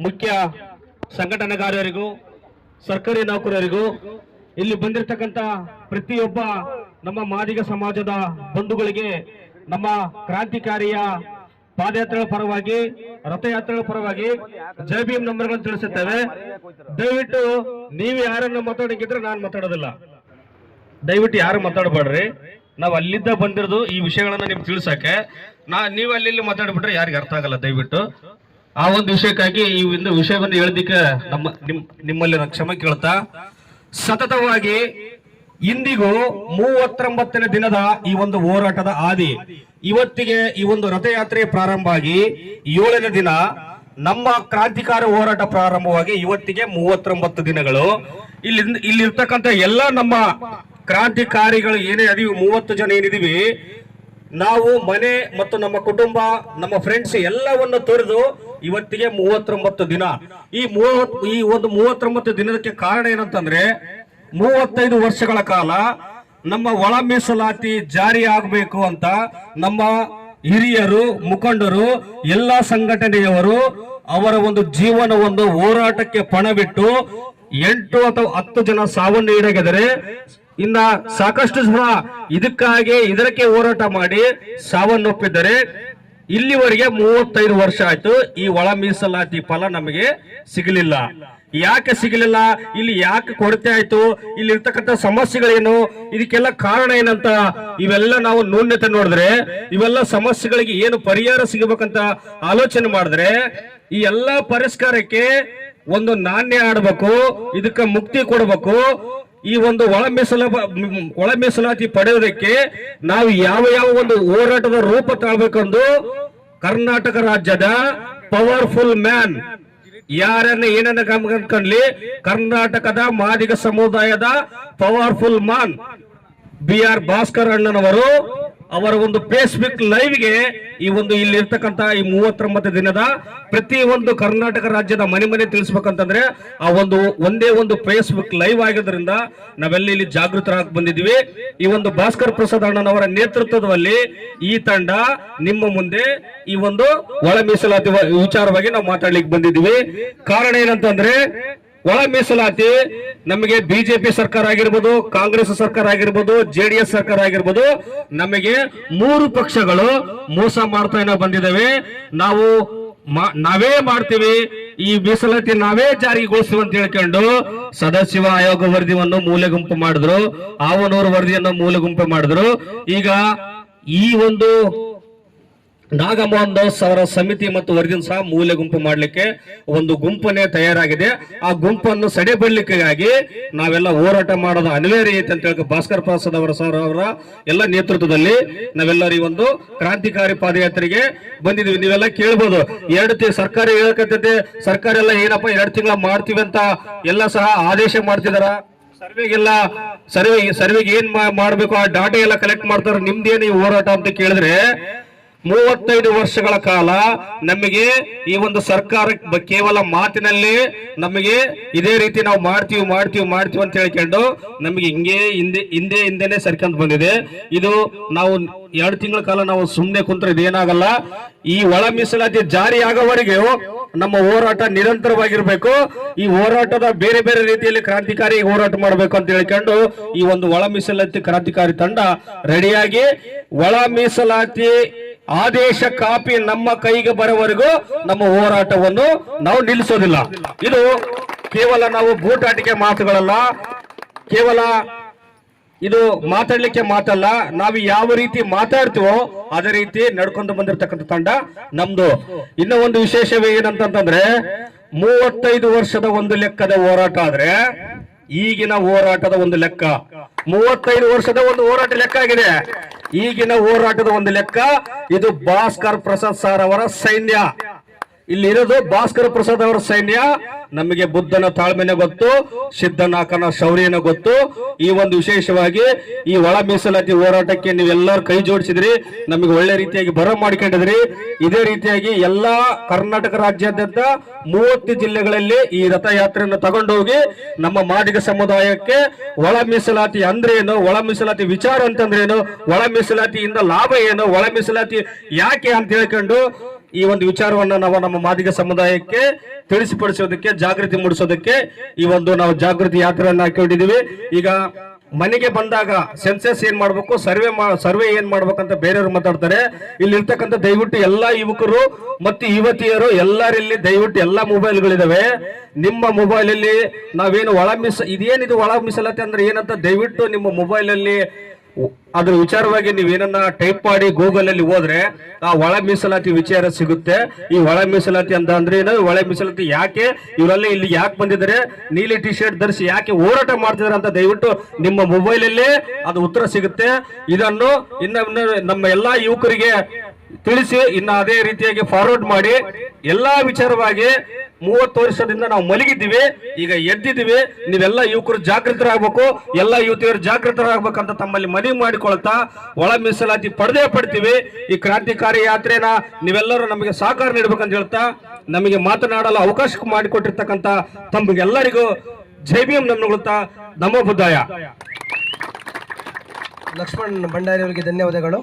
ಮುಖ್ಯ ಸಂಘಟನೆಗಾರರಿಗೂ ಸರ್ಕಾರಿ ನೌಕರರಿಗೂ ಇಲ್ಲಿ ಬಂದಿರತಕ್ಕಂತ ಪ್ರತಿಯೊಬ್ಬ ನಮ್ಮ ಮಾದಿಗ ಸಮಾಜದ ಬಂಧುಗಳಿಗೆ ನಮ್ಮ ಕ್ರಾಂತಿಕಾರಿಯ ಪಾದಯಾತ್ರೆಗಳ ಪರವಾಗಿ ರಥಯಾತ್ರೆಗಳ ಪರವಾಗಿ ಜೈ ಭೀಮ್ ನಂಬರ್ಗಳನ್ನು ತಿಳಿಸುತ್ತೇವೆ. ದಯವಿಟ್ಟು ನೀವು ಯಾರನ್ನ ಮಾತಾಡಂಗಿದ್ರೆ ನಾನು ಮಾತಾಡೋದಿಲ್ಲ. ದಯವಿಟ್ಟು ಯಾರು ಮಾತಾಡಬೇಡ್ರಿ. ನಾವು ಅಲ್ಲಿದ್ದ ಬಂದಿರೋದು ಈ ವಿಷಯಗಳನ್ನ ನಿಮ್ಗೆ ತಿಳಿಸಕ್ಕೆ. ನೀವು ಅಲ್ಲಿ ಮಾತಾಡ್ಬಿಟ್ರೆ ಯಾರಿಗೆ ಅರ್ಥ ಆಗಲ್ಲ. ದಯವಿಟ್ಟು ಆ ಒಂದು ವಿಷಯಕ್ಕಾಗಿ ಈ ಒಂದು ವಿಷಯವನ್ನು ಹೇಳೋದಿಕ್ಕೆ ನಿಮ್ಮಲ್ಲಿ ಕ್ಷಮೆ ಕೇಳ್ತಾ, ಸತತವಾಗಿ ಇಂದಿಗೂ 39ನೇ ದಿನದ ಈ ಒಂದು ಹೋರಾಟದ ಹಾದಿ ಇವತ್ತಿಗೆ ಈ ಒಂದು ರಥಯಾತ್ರೆ ಪ್ರಾರಂಭ ಆಗಿ 7ನೇ ದಿನ ನಮ್ಮ ಕ್ರಾಂತಿಕಾರಿ ಹೋರಾಟ ಪ್ರಾರಂಭವಾಗಿ ಇವತ್ತಿಗೆ 39 ದಿನಗಳು. ಇಲ್ಲಿರ್ತಕ್ಕಂಥ ಎಲ್ಲ ನಮ್ಮ ಕ್ರಾಂತಿಕಾರಿಗಳು ಏನೇ ಅದೀವಿ, 30 ಜನ ಏನಿದೀವಿ, ನಾವು ಮನೆ ಮತ್ತು ನಮ್ಮ ಕುಟುಂಬ, ನಮ್ಮ ಫ್ರೆಂಡ್ಸ್ ಎಲ್ಲವನ್ನು ತೊರೆದು ಇವತ್ತಿಗೆ 39 ದಿನ. ಈ ಒಂದು 39 ದಿನಕ್ಕೆ ಕಾರಣ ಏನಂತಂದ್ರೆ 35 ವರ್ಷಗಳ ಕಾಲ ನಮ್ಮ ಒಳ ಮೀಸಲಾತಿ ಜಾರಿ ಆಗಬೇಕು ಅಂತ ನಮ್ಮ ಹಿರಿಯರು, ಮುಖಂಡರು, ಎಲ್ಲಾ ಸಂಘಟನೆಯವರು ಅವರ ಒಂದು ಜೀವನವನ್ನು ಹೋರಾಟಕ್ಕೆ ಪಣ ಬಿಟ್ಟು 8 ಅಥವಾ 10 ಜನ ಸಾವನ್ನೀಡಾಗಿದ್ದಾರೆ. ಇನ್ನ ಸಾಕಷ್ಟು ಜನ ಇದಕ್ಕೆ ಹೋರಾಟ ಮಾಡಿ ಸಾವನ್ನಪ್ಪಿದ್ದಾರೆ. ಇಲ್ಲಿವರೆಗೆ 35 ವರ್ಷ ಆಯ್ತು. ಈ ಒಳ ಮೀಸಲಾತಿ ಫಲ ನಮಗೆ ಸಿಗಲಿಲ್ಲ. ಯಾಕೆ ಸಿಗಲಿಲ್ಲ? ಇಲ್ಲಿ ಯಾಕೆ ಕೊರತೆ ಆಯ್ತು? ಇಲ್ಲಿ ಇರ್ತಕ್ಕಂಥ ಸಮಸ್ಯೆಗಳೇನು? ಇದಕ್ಕೆಲ್ಲ ಕಾರಣ ಏನಂತ ಇವೆಲ್ಲ ನಾವು ನ್ಯೂನ್ಯತೆ ನೋಡಿದ್ರೆ, ಇವೆಲ್ಲ ಸಮಸ್ಯೆಗಳಿಗೆ ಏನು ಪರಿಹಾರ ಸಿಗಬೇಕಂತ ಆಲೋಚನೆ ಮಾಡಿದ್ರೆ, ಈ ಎಲ್ಲಾ ಪರಿಷ್ಕಾರಕ್ಕೆ ಒಂದು ನಾಣ್ಯ ಆಡ್ಬೇಕು, ಇದಕ್ಕೆ ಮುಕ್ತಿ ಕೊಡಬೇಕು. ಈ ಒಂದು ಒಳ ಮೀಸಲಾತಿ ಪಡೆಯೋದಕ್ಕೆ ನಾವು ಯಾವ ಒಂದು ಹೋರಾಟದ ರೂಪ ತಾಳ್ಬೇಕೆಂದು ಕರ್ನಾಟಕ ರಾಜ್ಯದ ಪವರ್ಫುಲ್ ಮ್ಯಾನ್, ಯಾರನ್ನ ಏನನ್ನ ಗಮನಿಸ್ಕೊಳ್ಳಿ, ಕರ್ನಾಟಕದ ಮಾದಿಗ ಸಮುದಾಯದ ಪವರ್ಫುಲ್ ಮ್ಯಾನ್ BR ಭಾಸ್ಕರ್ ಅಣ್ಣನವರು ಅವರ ಒಂದು ಫೇಸ್ಬುಕ್ ಲೈವ್ಗೆ ಈ ಒಂದು ಇಲ್ಲಿ ಇರ್ತಕ್ಕಂತ ಈ 39 ದಿನದ ಪ್ರತಿ ಒಂದು ಕರ್ನಾಟಕ ರಾಜ್ಯದ ಮನೆ ತಿಳಿಸ್ಬೇಕಂತಂದ್ರೆ ಆ ಒಂದೇ ಒಂದು ಫೇಸ್ಬುಕ್ ಲೈವ್ ಆಗಿದ್ರಿಂದ ನಾವೆಲ್ಲ ಇಲ್ಲಿ ಜಾಗೃತರಾಗಿ ಬಂದಿದ್ವಿ. ಈ ಒಂದು ಭಾಸ್ಕರ್ ಪ್ರಸಾದ್ ಅಣ್ಣನವರ ನೇತೃತ್ವದಲ್ಲಿ ಈ ತಂಡ ನಿಮ್ಮ ಮುಂದೆ ಈ ಒಂದು ಒಳ ಮೀಸಲಾತಿ ವಿಚಾರವಾಗಿ ನಾವು ಮಾತಾಡ್ಲಿಕ್ಕೆ ಬಂದಿದ್ವಿ. ಕಾರಣ ಏನಂತಂದ್ರೆ, ಒಳ ಮೀಸಲಾತಿ ನಮಗೆ ಬಿಜೆಪಿ ಸರ್ಕಾರ ಆಗಿರ್ಬೋದು, ಕಾಂಗ್ರೆಸ್ ಸರ್ಕಾರ ಆಗಿರ್ಬೋದು, JDS ಸರ್ಕಾರ ಆಗಿರ್ಬೋದು, ನಮಗೆ 3 ಪಕ್ಷಗಳು ಮೋಸ ಮಾಡ್ತಾ ಬಂದಿದ್ದಾವೆ. ನಾವೇ ಮಾಡ್ತೀವಿ, ಈ ಮೀಸಲಾತಿ ನಾವೇ ಜಾರಿಗೊಳಿಸ್ತೀವಿ ಅಂತ ಹೇಳ್ಕೊಂಡು ಸದಾಶಿವ ಆಯೋಗ ವರದಿಯನ್ನು ಮೂಲೆಗುಂಪು ಮಾಡಿದ್ರು, ಆವನೂರು ವರದಿಯನ್ನು ಮೂಲೆಗುಂಪು ಮಾಡಿದ್ರು. ಈಗ ಈ ಒಂದು ನಾಗಮೋಹನ್ ದಾಸ್ ಅವರ ಸಮಿತಿ ಮತ್ತು ವರದಿಯನ್ನು ಸಹ ಮೂಲೆ ಗುಂಪು ಮಾಡಲಿಕ್ಕೆ ಒಂದು ಗುಂಪನ್ನೇ ತಯಾರಾಗಿದೆ. ಆ ಗುಂಪನ್ನು ಸಡೆಬಡ್ಲಿಕ್ಕಾಗಿ ನಾವೆಲ್ಲ ಹೋರಾಟ ಮಾಡೋದು ಅನಿವಾರ್ಯ ಐತೆ ಅಂತ ಹೇಳಿ ಭಾಸ್ಕರ್ ಪ್ರಸಾದ್ ಅವರ ಎಲ್ಲ ನೇತೃತ್ವದಲ್ಲಿ ನಾವೆಲ್ಲರೂ ಈ ಒಂದು ಕ್ರಾಂತಿಕಾರಿ ಪಾದಯಾತ್ರೆಗೆ ಬಂದಿದ್ವಿ. ನೀವೆಲ್ಲ ಕೇಳ್ಬೋದು, 2 ಸರ್ಕಾರ ಹೇಳಕತ್ತೈತೆ, ಸರ್ಕಾರ ಎಲ್ಲ ಏನಪ್ಪ 2 ತಿಂಗಳ ಮಾಡ್ತೀವಿ ಅಂತ ಎಲ್ಲ ಸಹ ಆದೇಶ ಮಾಡ್ತಿದಾರ. ಸರ್ವೆಗೆ ಏನ್ ಮಾಡ್ಬೇಕು, ಆ ಡಾಟಾ ಎಲ್ಲ ಕಲೆಕ್ಟ್ ಮಾಡ್ತಾರ. ನಿಮ್ದೇನು ಈ ಹೋರಾಟ ಅಂತ ಕೇಳಿದ್ರೆ, 35 ವರ್ಷಗಳ ಕಾಲ ನಮಗೆ ಈ ಒಂದು ಸರ್ಕಾರ ಕೇವಲ ಮಾತಿನಲ್ಲಿ ನಮಗೆ ಇದೇ ರೀತಿ ನಾವು ಮಾಡ್ತೀವಿ ಅಂತ ಹೇಳ್ಕೊಂಡು ನಮಗೆ ಹಿಂದೆನೆ ಸರ್ಕಂತ ಬಂದಿದೆ. ಇದು ನಾವು 2 ತಿಂಗಳ ಕಾಲ ನಾವು ಸುಮ್ಮನೆ ಕುಂತ್ರೆ ಇದೇನಾಗಲ್ಲ. ಈ ಒಳ ಮೀಸಲಾತಿ ಜಾರಿ ಆಗೋವರೆಗೆ ನಮ್ಮ ಹೋರಾಟ ನಿರಂತರವಾಗಿರ್ಬೇಕು. ಈ ಹೋರಾಟದ ಬೇರೆ ರೀತಿಯಲ್ಲಿ ಕ್ರಾಂತಿಕಾರಿ ಹೋರಾಟ ಮಾಡಬೇಕು ಅಂತ ಹೇಳ್ಕೊಂಡು ಈ ಒಂದು ಒಳ ಮೀಸಲಾತಿ ಕ್ರಾಂತಿಕಾರಿ ತಂಡ ರೆಡಿಯಾಗಿ ಒಳ ಮೀಸಲಾತಿ ಆದೇಶ ಕಾಪಿ ನಮ್ಮ ಕೈಗೆ ಬರೋವರೆಗೂ ನಮ್ಮ ಹೋರಾಟವನ್ನು ನಾವು ನಿಲ್ಲಿಸೋದಿಲ್ಲ. ಇದು ಕೇವಲ ನಾವು ಬೂಟಾಟಿಕೆ ಮಾತುಗಳಲ್ಲ, ಕೇವಲ ಇದು ಮಾತಾಡ್ಲಿಕ್ಕೆ ಮಾತಲ್ಲ. ನಾವು ಯಾವ ರೀತಿ ಮಾತಾಡ್ತೀವೋ ಅದೇ ರೀತಿ ನಡ್ಕೊಂಡು ಬಂದಿರತಕ್ಕಂಥ ತಂಡ ನಮ್ದು. ಇನ್ನೂ ಒಂದು ವಿಶೇಷವೇ ಏನಂತಂದ್ರೆ, 35 ವರ್ಷದ ಒಂದು ಲೆಕ್ಕದ ಹೋರಾಟ ಆದ್ರೆ ಈಗಿನ ಹೋರಾಟದ ಒಂದು ಲೆಕ್ಕ 35 ವರ್ಷದ ಒಂದು ಹೋರಾಟ ಲೆಕ್ಕ ಆಗಿದೆ. ಈಗಿನ ಹೋರಾಟದ ಒಂದು ಲೆಕ್ಕ ಇದು ಭಾಸ್ಕರ್ ಪ್ರಸಾದ್ ಸರ್ ಅವರ ಸೈನ್ಯ. ಇಲ್ಲಿ ಇರೋದು ಭಾಸ್ಕರ್ ಪ್ರಸಾದ್ ಅವರ ಸೈನ್ಯ. ನಮಗೆ ಬುದ್ಧನ ತಾಳ್ಮೆನ ಗೊತ್ತು, ಸಿದ್ಧನಾಕನ ಶೌರ್ಯನ ಗೊತ್ತು. ಈ ಒಂದು ವಿಶೇಷವಾಗಿ ಈ ಒಳ ಮೀಸಲಾತಿ ಹೋರಾಟಕ್ಕೆ ನೀವೆಲ್ಲರೂ ಕೈ ಜೋಡಿಸಿದ್ರಿ, ನಮಗೆ ಒಳ್ಳೆ ರೀತಿಯಾಗಿ ಬರ ಮಾಡಿಕೊಂಡಿದ್ರಿ. ಇದೇ ರೀತಿಯಾಗಿ ಎಲ್ಲಾ ಕರ್ನಾಟಕ ರಾಜ್ಯಾದ್ಯಂತ 30 ಜಿಲ್ಲೆಗಳಲ್ಲಿ ಈ ರಥಯಾತ್ರೆಯನ್ನು ತಗೊಂಡೋಗಿ ನಮ್ಮ ಮಾದಿಗ ಸಮುದಾಯಕ್ಕೆ ಒಳ ಮೀಸಲಾತಿ ಅಂದ್ರೆ ಏನು, ಒಳ ಮೀಸಲಾತಿ ವಿಚಾರ ಅಂತಂದ್ರೆ ಏನು, ಒಳ ಮೀಸಲಾತಿಯಿಂದ ಲಾಭ ಏನು, ಒಳ ಮೀಸಲಾತಿ ಯಾಕೆ ಅಂತ ಹೇಳ್ಕೊಂಡು ಈ ಒಂದು ವಿಚಾರವನ್ನು ನಾವು ನಮ್ಮ ಮಾದಿಗ ಸಮುದಾಯಕ್ಕೆ ತಿಳಿಸಿಪಡಿಸೋದಕ್ಕೆ, ಜಾಗೃತಿ ಮೂಡಿಸೋದಕ್ಕೆ ಈ ಒಂದು ನಾವು ಜಾಗೃತಿ ಯಾತ್ರೆಯನ್ನ ಹಾಕೊಂಡಿದೀವಿ. ಈಗ ಮನೆಗೆ ಬಂದಾಗ ಸೆನ್ಸಸ್ ಏನ್ ಮಾಡ್ಬೇಕು, ಸರ್ವೆ ಏನ್ ಮಾಡ್ಬೇಕಂತ ಬೇರೆಯವರು ಮಾತಾಡ್ತಾರೆ. ಇಲ್ಲಿ ಇರ್ತಕ್ಕಂಥ ದಯವಿಟ್ಟು ಎಲ್ಲಾ ಯುವಕರು ಮತ್ತು ಯುವತಿಯರು ಎಲ್ಲರಲ್ಲಿ ದಯವಿಟ್ಟು ಎಲ್ಲಾ ಮೊಬೈಲ್ಗಳಿದಾವೆ. ನಿಮ್ಮ ಮೊಬೈಲ್ ಅಲ್ಲಿ ನಾವೇನು ಇದೇನಿದು ಒಳ ಮೀಸಲಾತಿ ಅಂದ್ರೆ ಏನಂತ ದಯವಿಟ್ಟು ನಿಮ್ಮ ಮೊಬೈಲ್ ಅಲ್ಲಿ ಅದ್ರ ವಿಚಾರವಾಗಿ ನೀವೇನನ್ನ ಟೈಪ್ ಮಾಡಿ ಗೂಗಲ್ ಅಲ್ಲಿ ಹೋದ್ರೆ ಆ ಒಳ ಮೀಸಲಾತಿ ವಿಚಾರ ಸಿಗುತ್ತೆ. ಈ ಒಳ ಮೀಸಲಾತಿ ಅಂತ ಅಂದ್ರೆ ಏನು, ಒಳ ಮೀಸಲಾತಿ ಯಾಕೆ ಇವರೆಲ್ಲ ಇಲ್ಲಿ ಯಾಕೆ ಬಂದಿದ್ದಾರೆ, ನೀಲಿ ಟಿ ಶರ್ಟ್ ಧರಿಸಿ ಯಾಕೆ ಹೋರಾಟ ಮಾಡ್ತಿದಾರೆ ಅಂತ ದಯವಿಟ್ಟು ನಿಮ್ಮ ಮೊಬೈಲ್ ಅಲ್ಲೇ ಅದು ಉತ್ತರ ಸಿಗುತ್ತೆ. ಇದನ್ನು ಇನ್ನು ನಮ್ಮ ಎಲ್ಲಾ ಯುವಕರಿಗೆ ತಿಳಿಸಿ ಇನ್ನು ಅದೇ ರೀತಿಯಾಗಿ ಫಾರ್ವರ್ಡ್ ಮಾಡಿ ಎಲ್ಲಾ ವಿಚಾರವಾಗಿ 30 ವರ್ಷದಿಂದ ನಾವು ಮಲಗಿದ್ದೀವಿ, ಈಗ ಎದ್ದಿದ್ದೀವಿ. ನೀವೆಲ್ಲ ಯುವಕರು ಜಾಗೃತರಾಗಬೇಕು, ಎಲ್ಲ ಯುವತಿಯರು ಜಾಗೃತರಾಗಬೇಕಂತ ತಮ್ಮಲ್ಲಿ ಮನವಿ ಮಾಡಿಕೊಳ್ತಾ ಒಳ ಮೀಸಲಾತಿ ಪಡ್ತೀವಿ. ಈ ಕ್ರಾಂತಿಕಾರಿ ಯಾತ್ರೆನ ನೀವೆಲ್ಲರೂ ನಮಗೆ ಸಹಕಾರ ನೀಡಬೇಕಂತ ಹೇಳ್ತಾ ನಮಗೆ ಮಾತನಾಡಲು ಅವಕಾಶ ಮಾಡಿಕೊಟ್ಟಿರ್ತಕ್ಕಂಥ ತಮಗೆಲ್ಲರಿಗೂ ಜೈ ಭೀಮ್ ನಮ್ನುಗುತ್ತಾ ನಮೋ ಬುದ್ಧಾಯ. ಲಕ್ಷ್ಮಣ್ ಭಂಡಾರಿ ಅವರಿಗೆ ಧನ್ಯವಾದಗಳು.